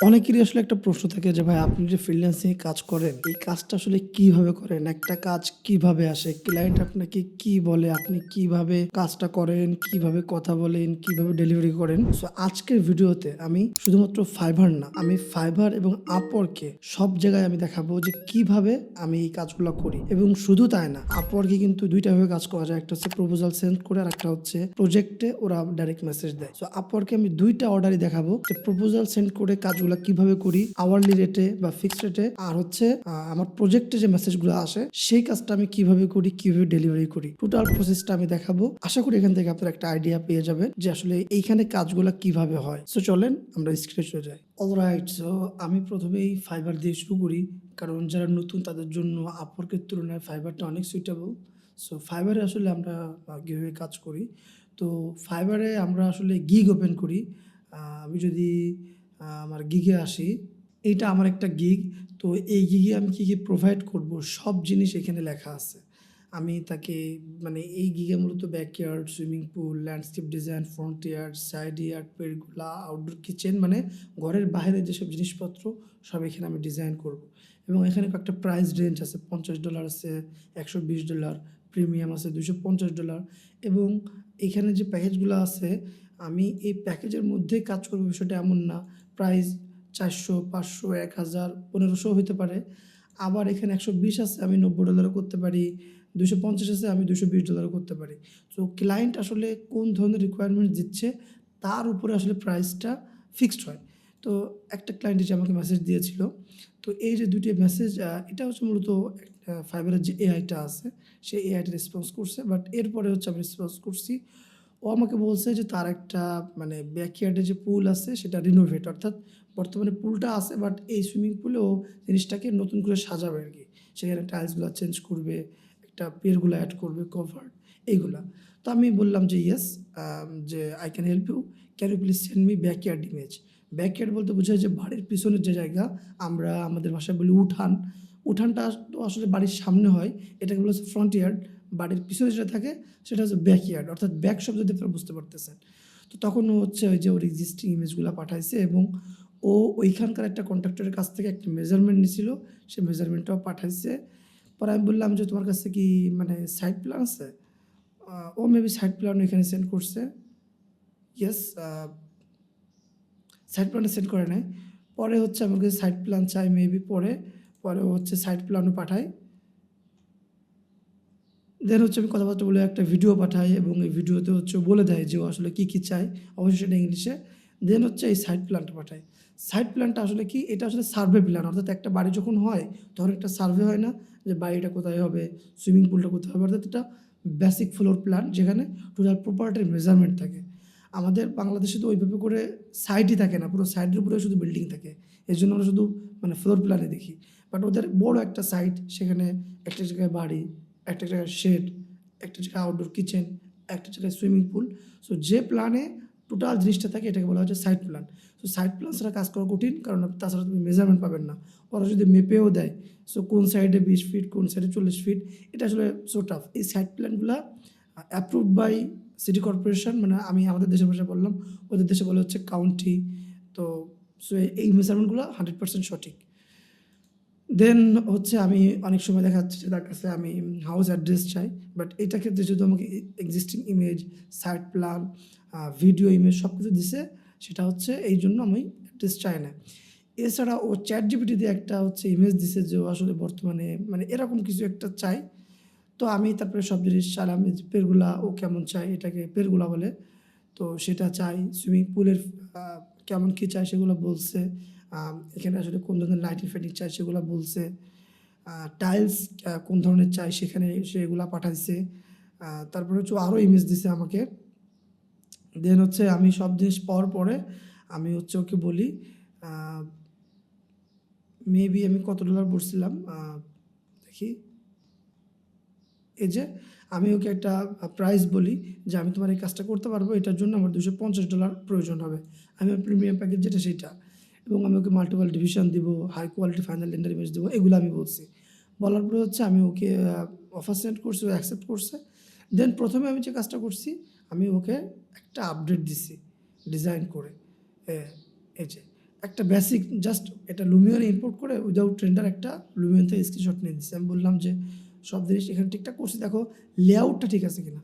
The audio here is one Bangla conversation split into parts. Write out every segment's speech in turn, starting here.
অনেকেরই আসলে একটা প্রশ্ন থাকে যে ভাই আপনি যে ফ্রিল্যান্সিং এ কাজ করেন, এই কাজটা আসলে কিভাবে করেন? একটা কাজ কিভাবে আসে? ক্লায়েন্ট আপনাকে কি বলে? আপনি কিভাবে কাজটা করেন? কিভাবে কথা বলেন? কিভাবে ডেলিভারি করেন? সো আজকের ভিডিওতে আমি শুধুমাত্র Fiverr না, আমি Fiverr এবং Upwork এ সব জায়গায় আমি দেখাবো যে কিভাবে আমি এই কাজগুলা করি। এবং শুধু তাই না, Upwork এ কিন্তু ২ টা ভাবে কাজ করা যায়। একটা হচ্ছে প্রপোজাল সেন্ড করে, আরেকটা হচ্ছে প্রজেক্টে ওরা ডাইরেক্ট মেসেজ দেয়। সো Upwork এ আমি ২ টা অর্ডারই দেখাবো যে প্রপোজাল সেন্ড করে কাজগুলা কিভাবে করি, আওয়ারলি রেটে বা ফিক্সড রেটে, আর হচ্ছে আমার প্রজেক্টে যে মেসেজগুলো আসে সেই কাজটা আমি কিভাবে করি, কিভাবে ডেলিভারি করি। টোটাল প্রসেসটা আমি দেখাবো। আশা করি এখান থেকে আপনারা একটা আইডিয়া পেয়ে যাবেন যে আসলে এইখানে কাজগুলা কিভাবে হয়। সো চলেন আমরা স্ক্রিনে চলে যাই। অলরাইট, সো আমি প্রথমেই Fiverr দিয়ে শুরু করি। কারণ যারা নতুন তাদের জন্য Upwork এর তুলনায় Fiverrটা অনেক সুইটেবল। সো Fiverr এ আসলে আমরা কিভাবে কাজ করি। তো Fiverr এ আমরা আসলে গিগ ওপেন করি। আমি যদি আমার গিগে আসি, এইটা আমার একটা গিগ। তো এই গিগে আমি কী প্রোভাইড করব সব জিনিস এখানে লেখা আছে। আমি তাকে মানে এই গিগে মূলত backyard, swimming pool, landscape design, front yard, side yard, pergola, outdoor kitchen, মানে ঘরের বাইরে যেসব জিনিসপত্র সব এখানে আমি ডিজাইন করব। এবং এখানে কয়েকটা প্রাইস রেঞ্জ আছে। $50 আছে, $120, প্রিমিয়াম আছে $250। এবং এখানে যে প্যাকেজগুলো আছে, আমি এই প্যাকেজের মধ্যেই কাজ করব বিষয়টা এমন না। প্রাইস 400, 500, 1000, 1500 হইতে পারে। আবার এখানে 120 আছে, আমি $90 করতে পারি। 250 আছে, আমি $220 করতে পারি। তো ক্লায়েন্ট আসলে কোন ধরনের রিকোয়ারমেন্ট দিচ্ছে তার উপরে আসলে প্রাইসটা ফিক্সড হয়। তো একটা ক্লায়েন্ট এসে আমাকে মেসেজ দিয়েছিল। তো এই যে ২ টি মেসেজ, এটা হচ্ছে মূলত Fiverr এর যে এআইটা আছে সেই এআইটা রেসপন্স করছে। বাট এরপরে হচ্ছে আমি রেসপন্স করছি। ও আমাকে বলছে যে তার একটা মানে ব্যাকইয়ার্ডে যে পুল আছে সেটা রিনোভেট, অর্থাৎ বর্তমানে পুলটা আছে বাট এই সুইমিং পুলে ও জিনিসটাকে নতুন করে সাজাবে আরকি। সেখানে টাইলসগুলা চেঞ্জ করবে, একটা পিয়ারগুলা এড করবে, কভার এইগুলা। তো আমি বললাম যে ইয়েস, যে I can help you. Can you please send me backyard image? Backyard বলতে বোঝায় যে বাড়ির পিছনের যে জায়গা, আমরা আমাদের ভাষায় বলি উঠান। উঠানটা তো আসলে বাড়ির সামনে হয়, এটাকে বলা হচ্ছে ফ্রন্ট ইয়ার্ড। বাড়ির পিছনে যেটা থাকে সেটা হচ্ছে ব্যাকইয়ার্ড, অর্থাৎ ব্যাক শব্দ দিয়ে আপনারা বুঝতে পারতেছেন। তো তখন ও হচ্ছে ওই যে ওর এক্সিস্টিং ইমেজগুলা পাঠাইছে এবং ও ওইখানকার একটা কন্ট্রাক্টরের কাছ থেকে একটা মেজারমেন্ট নিছিল। সে মেজারমেন্টটাও পাঠাইছে। পরে আমি বললাম যে, "তোমার কাছে কি মানে সাইড প্ল্যান আছে?" ও মেবি সাইড প্ল্যানও এখানে সেন্ড করছে। ইয়েস, সাইড প্ল্যানটা সেন্ড করে নাই। পরে হচ্ছে আমার কাছে সাইড প্ল্যান চাই মেবি পরে। পরে ও হচ্ছে সাইড প্ল্যানও পাঠায়। দেন হচ্ছে আমি কথাবার্তা বলে একটা ভিডিও পাঠাই এবং এই ভিডিওতে হচ্ছে ও বলে দেয় যে ও আসলে কী, কী চায়। অবশ্যই সেটা ইংলিশে। দেন হচ্ছে এই সাইড প্ল্যানটা পাঠাই। সাইড প্ল্যানটা আসলে কি? এটা আসলে সার্ভে প্ল্যান। অর্থাৎ একটা বাড়ি যখন হয় তখন একটা সার্ভে হয় না? যে বাড়িটা কোথায় হবে, সুইমিং পুলটা কোথায় হবে? অর্থাৎ এটা বেসিক ফ্লোর প্ল্যান যেখানে টোটাল প্রপার্টির মেজারমেন্ট থাকে। আমাদের বাংলাদেশে তো ওইভাবে করে সাইটই থাকে না। পুরো সাইটের উপরে শুধু বিল্ডিং থাকে। এজন্য আমরা শুধু মানে ফ্লোর প্ল্যানে দেখি। বাট ওদের বড় একটা সাইট, সেখানে একটা জায়গায় বাড়ি, একটা জায়গায় শেড, একটা জায়গায় আউটডোর কিচেন, একটা জায়গায় সুইমিং পুল। সো যে প্ল্যানে টোটাল জিনিসটা থাকে এটাকে বলা হচ্ছে site plan. So site plan ছাড়া কাজ করা কঠিন, কারণ তাছাড়া তুমি মেজারমেন্ট পাবেন না। ওরা যদি মেপেও দেয়, সো কোন সাইডে 20 ফিট, কোন সাইডে 40 ফিট, এটা আসলে সো টাফ। এই সাইট প্ল্যানগুলা অ্যাপ্রুভড বাই সিটি কর্পোরেশন, মানে আমি আমাদের দেশের ভাষায় বললাম, ওদের দেশে বলে হচ্ছে কাউন্টি। তো সো এই মেজারমেন্টগুলো 100% সঠিক। দেন হচ্ছে আমি অনেক সময় দেখা যাচ্ছে যে তার কাছে আমি হাউস অ্যাড্রেস চাই। বাট এটার ক্ষেত্রে যেহেতু আমাকে existing image, site plan, video image সব কিছু দিছে, সেটা হচ্ছে এইজন্য আমি অ্যাড্রেস চাই না। এছাড়া ও ChatGPT দিয়ে একটা হচ্ছে ইমেজ দিছে যে ও আসলে বর্তমানে মানে এরকম কিছু একটা চায়। তো আমি তারপরে সব জিনিস চাইলাম, এই যে পেরগুলা ও কেমন চায়, এটাকে পেরগুলা বলে। তো সেটা চাই। সুইমিং পুলের আ কেমন কী চাই সেগুলো বলছে। এখানে আসলে কোন ধরনের লাইটিং ফাইটিং চাই সেগুলা বলছে। টাইলস কোন ধরনের চাই সেখানে সেগুলা পাঠাইছে। তারপরে হচ্ছে ও আরও ইমেজ দিছে আমাকে। দেন হচ্ছে আমি সব জিনিস পাওয়ার পরে আমি হচ্ছে ওকে বলি, আ মেবি আমি কত ডলার বলছিলাম? দেখি। এই যে আমি ওকে একটা প্রাইস বলি যে, "আমি তোমার এই কাজটা করতে পারবো। এটার জন্য আমার $250 প্রয়োজন হবে।" আমি আমার প্রিমিয়াম প্যাকেজ যেটা সেইটা। এবং আমি ওকে মাল্টিপল ডিভিশন দিব, high quality final render image দিব। এগুলো আমি বলছি। বলার পরে হচ্ছে আমি ওকে অফার সেন্ড করছি, ও অ্যাকসেপ্ট করছে। দেন ১ম এ আমি যে কাজটা করছি, আমি ওকে একটা আপডেট দিছি ডিজাইন করে। এ এই যে একটা বেসিক জাস্ট এটা লুমিয়নে ইম্পোর্ট করে উইদাউট রেন্ডার একটা লুমিয়ন থেকে স্ক্রিনশট নিয়ে দিচ্ছি। আমি বললাম যে সব জিনিস এখানে ঠিকঠাক করছি, দেখো লেআউটটা ঠিক আছে কিনা।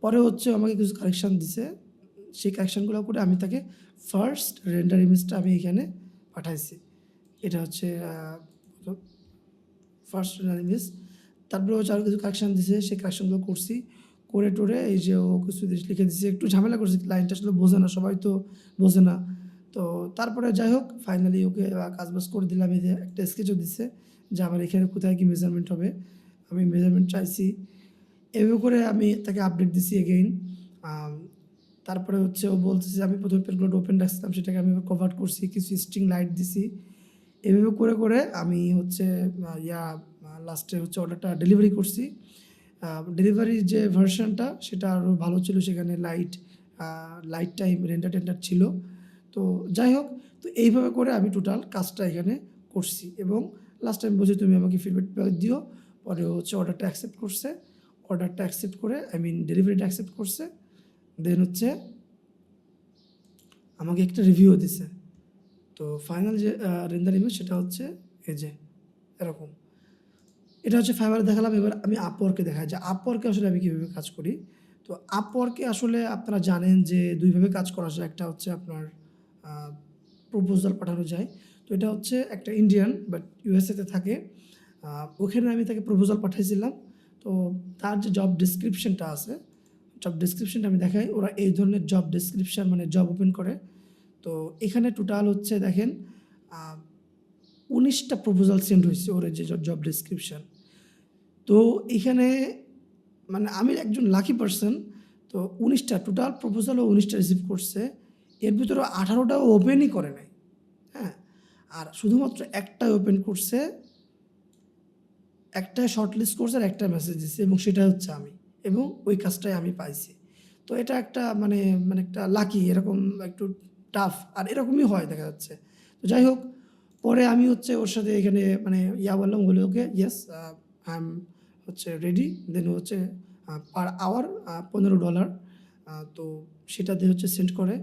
পরে হচ্ছে আমাকে কিছু কারেকশান দিছে, সেই কারেকশানগুলো করে আমি তাকে ফার্স্ট রেন্ডার ইমেজটা আমি এখানে পাঠাইছি। এটা হচ্ছে ফার্স্ট রেন্ডার ইমেজ। তারপরে হচ্ছে আরও কিছু কারেকশান দিছে, সেই কারেকশানগুলো করছি, করে টোরে এই যে ও কিছু জিনিস লিখে দিচ্ছে, একটু ঝামেলা করছে, ক্লায়েন্ট আসলে বোঝে না, সবাই তো বোঝে না। তো তারপরে যাই হোক ফাইনালি ওকে কাজবাজ করে দিলাম। এই যে একটা স্কেচও দিচ্ছে যে আমার এখানে কোথায় কি মেজারমেন্ট হবে, আমি মেজারমেন্ট চাইছি। এভাবে করে আমি তাকে আপডেট দিছি এগেইন। তারপরে হচ্ছে ও বলতেছে আমি প্রথমে পেজগুলো ওপেন রাখছিলাম, সেটাকে আমি কভার করছি, কিছু স্ট্রিং লাইট দিছি। এভাবে করে করে আমি হচ্ছে লাস্টে হচ্ছে অর্ডারটা ডেলিভারি করছি। ডেলিভারির যে ভার্সনটা সেটা আরও ভালো ছিল, সেখানে লাইট টাইম রেন্ডার টেন্ডার ছিল। তো যাই হোক, তো এইভাবে করে আমি টোটাল কাজটা এখানে করছি এবং লাস্ট টাইম বলছি তুমি আমাকে ফিডব্যাক দিও। পরে হচ্ছে অর্ডারটা অ্যাকসেপ্ট করছে, অর্ডারটা অ্যাকসেপ্ট করে ডেলিভারিটা অ্যাকসেপ্ট করছে, দেন হচ্ছে আমাকে একটা রিভিউ দিছে। তো ফাইনাল যে রেন্ডার ইমেজ সেটা হচ্ছে এই যে এরকম। এটা হচ্ছে ফাইবারে দেখালাম। এবার আমি আপওয়ার্কে দেখাই যে আপওয়ার্কে আসলে আমি কীভাবে কাজ করি। তো আপওয়ার্কে আসলে আপনারা জানেন যে দুইভাবে কাজ করা যায়। একটা হচ্ছে আপনার প্রপোজাল পাঠানো যায়। তো এটা হচ্ছে একটা ইন্ডিয়ান বাট ইউএসএতে থাকে। ওখানে আমি তাকে প্রপোজাল পাঠাইছিলাম। তো তার যে জব ডেসক্রিপশনটা আছে, জব ডেসক্রিপশনটা আমি দেখাই। ওরা এই ধরনের জব ডেসক্রিপশন মানে জব ওপেন করে। তো এখানে টোটাল হচ্ছে দেখেন 19টা প্রপোজাল সেন্ড হয়েছে ওর যে জব ডেসক্রিপশন। তো এখানে মানে আমি একজন লাকি পারসন। তো 19টা টোটাল প্রপোজাল ও 19টা রিসিভ করছে। এর ভিতরে 18টাও ওপেনই করে নাই। হ্যাঁ, আর শুধুমাত্র একটাই ওপেন করছে, একটাই শর্টলিস্ট করছে আর একটা মেসেজ দিচ্ছে এবং সেটা হচ্ছে আমি, এবং ওই কাজটাই আমি পাইছি। তো এটা একটা মানে মানে একটা লাকি, এরকম একটু টাফ আর এরকমই হয় দেখা যাচ্ছে। তো যাই হোক, পরে আমি হচ্ছে ওর সাথে এখানে মানে বললাম, বলে ওকে ইয়েস আই এম হচ্ছে রেডি। দেন হচ্ছে পার আওয়ার $15। তো সেটা দিয়ে হচ্ছে সেন্ড করে।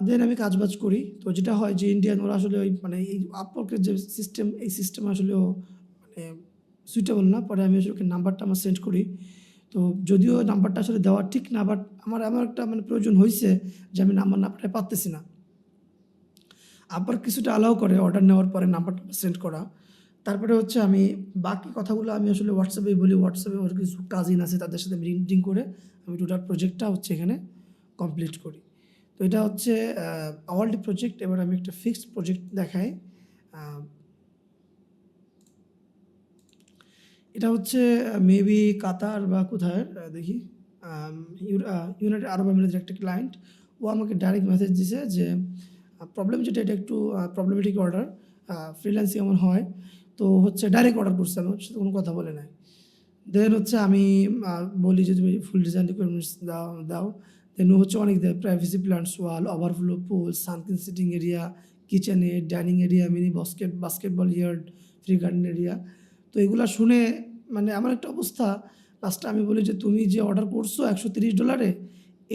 দেন আমি কাজবাজ করি। তো যেটা হয় যে ইন্ডিয়ান ওরা আসলে ওই মানে এই আপওয়ার্কের যে সিস্টেম, এই সিস্টেম আসলেও মানে সুইটেবল না। পরে আমি আসলে ওকে নাম্বারটা আমার সেন্ড করি। তো যদিও নাম্বারটা আসলে দেওয়া ঠিক না, বাট আমার এমন একটা মানে প্রয়োজন হয়েছে যে আমি নাম্বার না পাঠাতে পারতেছি না। আবার কিছুটা অ্যালাউ করে অর্ডার নেওয়ার পরে নাম্বারটা সেন্ড করা। তারপরে হচ্ছে আমি বাকি কথাগুলো আমি আসলে হোয়াটসঅ্যাপেই বলি। হোয়াটসঅ্যাপে ওর কিছু কাজিন আছে, তাদের সাথে মিটিং করে আমি টোটাল প্রজেক্টটা হচ্ছে এখানে কমপ্লিট করি। তো এটা হচ্ছে আওয়ারলি প্রজেক্ট। এবার আমি একটা ফিক্সড প্রজেক্ট দেখাই। এটা হচ্ছে মেবি কাতার বা কোথায় দেখি ইউনাইটেড আরব আমিরাতের একটা ক্লায়েন্ট। ও আমাকে ডাইরেক্ট মেসেজ দিছে যে প্রবলেম যেটা, এটা একটু প্রবলেমেটিক অর্ডার, ফ্রিল্যান্সিং এমন হয়। তো হচ্ছে ডাইরেক্ট অর্ডার করছে, আমার সাথে কোনো কথা বলে নাই। দেন হচ্ছে আমি বলি যে তুমি ফুল ডিজাইন রিকোয়ারমেন্টস দাও। দেন হচ্ছে অনেক দেয়, privacy plants, wall, overflow pool, sunken sitting area, kitchen এড, dining area, mini basketball yard, free garden area. তো এগুলা শুনে মানে আমার একটা অবস্থা। লাস্টে আমি বলি যে তুমি যে অর্ডার করছো $130,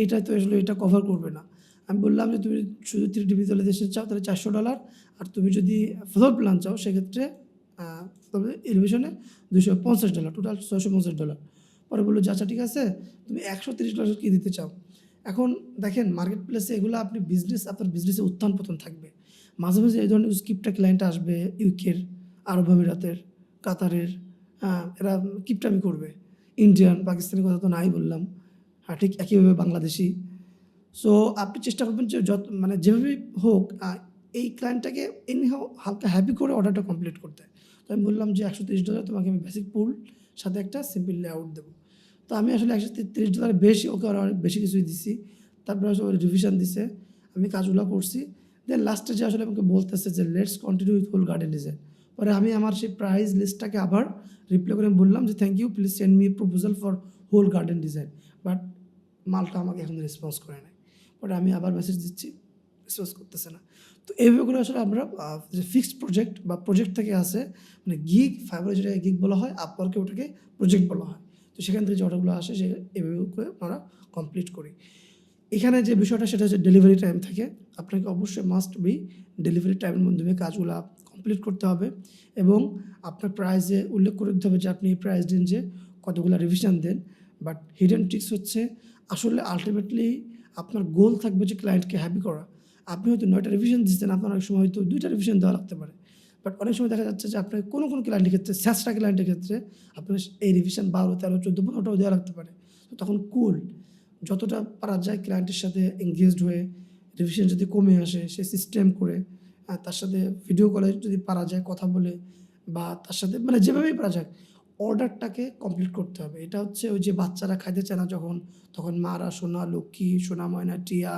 এটা তো আসলে এটা কভার করবে না। আমি বললাম যে তুমি শুধু 3D ভিজুয়ালাইজেশন চাও তাহলে $400, আর তুমি যদি ফ্লোর প্ল্যান চাও সেক্ষেত্রে তবে এলিভেশনে $250, টোটাল $650। পরে বললো যে আচ্ছা ঠিক আছে, তুমি $130 কী দিতে চাও। এখন দেখেন মার্কেট প্লেসে এগুলো আপনি আপনার বিজনেসে উত্থান পতন থাকবে। মাঝে মাঝে এই ধরনের স্ক্রিপ্টটা ক্লায়েন্ট আসবে ইউকের, আরব আমিরাতের, কাতারের, এরা কিপটামি করবে। ইন্ডিয়ান, পাকিস্তানের কথা তো নাই বললাম, ঠিক একইভাবে বাংলাদেশি। সো আপনি চেষ্টা করবেন যে মানে যেভাবেই হোক এই ক্লায়েন্টটাকে এনিহাও হালকা হ্যাপি করে অর্ডারটা কমপ্লিট করতে। তো আমি বললাম যে $130 তোমাকে আমি বেসিক পুল সাথে একটা সিম্পল লেআউট দেবো। তো আমি আসলে $130 বেশি, ওকে আর অনেক বেশি কিছুই দিছি। তারপরে আসলে রিভিশন দিছে, আমি কাজগুলো করছি। দেন লাস্টে যে আসলে আমাকে বলতেছে যে let's continue with whole garden design. পরে আমি আমার সেই প্রাইস লিস্টটাকে আবার রিপ্লাই করে বললাম যে thank you, please send me proposal for whole garden design. But মালটা আমাকে এখন রেসপন্স করে নাই। পরে আমি আবার মেসেজ দিচ্ছি, রেসপন্স করতেছে না। তো এইভাবে করে আসলে আমরা যে ফিক্সড প্রজেক্ট বা প্রজেক্ট থেকে আসে মানে গিগ, ফাইবারে যেটাকে গিগ বলা হয়, আপওয়ার্কে ওটাকে প্রজেক্ট বলা হয়। তো সেখান থেকে যে অর্ডারগুলো আসে সে এভাবে করে আমরা কমপ্লিট করি। এখানে যে বিষয়টা সেটা হচ্ছে ডেলিভারি টাইম থাকে। আপনাকে অবশ্যই মাস্ট বি ডেলিভারি টাইমের মাধ্যমে কাজগুলা কমপ্লিট করতে হবে এবং আপনার প্রাইসে উল্লেখ করে দিতে হবে যে আপনি এই প্রাইস রেঞ্জে কতগুলা রিভিশন দেন। বাট হিডেন ট্রিক্স হচ্ছে আসলে আল্টিমেটলি আপনার গোল থাকবে যে ক্লায়েন্টকে হ্যাপি করা। আপনি হয়তো ৯ টা রিভিশন দিচ্ছেন, আপনার অনেক সময় হয়তো ২ টা রিভিশন দেওয়া লাগতে পারে। বাট অনেক সময় দেখা যাচ্ছে যে আপনার কোনো ক্লায়েন্টের ক্ষেত্রে স্যাসটা ক্লায়েন্টের ক্ষেত্রে আপনার এই রিভিশন ১২, ১৩, ১৪, ১৫টাও দেওয়া লাগতে পারে। তো তখন কুল যতটা পারা যায় ক্লায়েন্টের সাথে এনগেজড হয়ে রিভিশন যদি কমে আসে সে সিস্টেম করে তার সাথে ভিডিও কলে যদি পারা যায় কথা বলে বা তার সাথে মানে যেভাবেই পারা যাক অর্ডারটাকে কমপ্লিট করতে হবে। এটা হচ্ছে ওই যে বাচ্চারা খাইতে চায় না যখন, তখন মারা সোনা, লক্ষ্মী, সোনা ময়না, টিয়া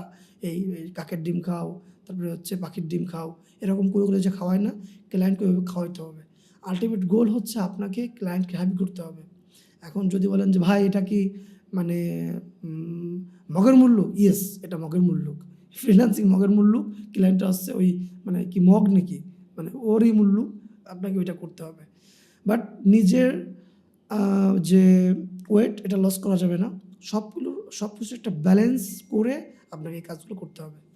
এই কাকের ডিম খাও, তারপরে হচ্ছে পাখির ডিম খাও, এরকম করে যে খাওয়ায় না, ক্লায়েন্টকে ওইভাবে খাওয়াইতে হবে। আল্টিমেট গোল হচ্ছে আপনাকে ক্লায়েন্টকে হ্যাপি করতে হবে। এখন যদি বলেন যে ভাই এটা কি মানে মগের মূল্য? ইয়েস, এটা মগের মূল্য। ফ্রিল্যান্সিং মগের মূল্য। ক্লায়েন্টটা হচ্ছে ওই মানে কি মগ নাকি? মানে ওরই মূল্য। আপনাকে ওইটা করতে হবে। বাট নিজের যে ওয়েট এটা লস করা যাবে না। সবকিছু একটা ব্যালেন্স করে আপনাকে এই কাজগুলো করতে হবে।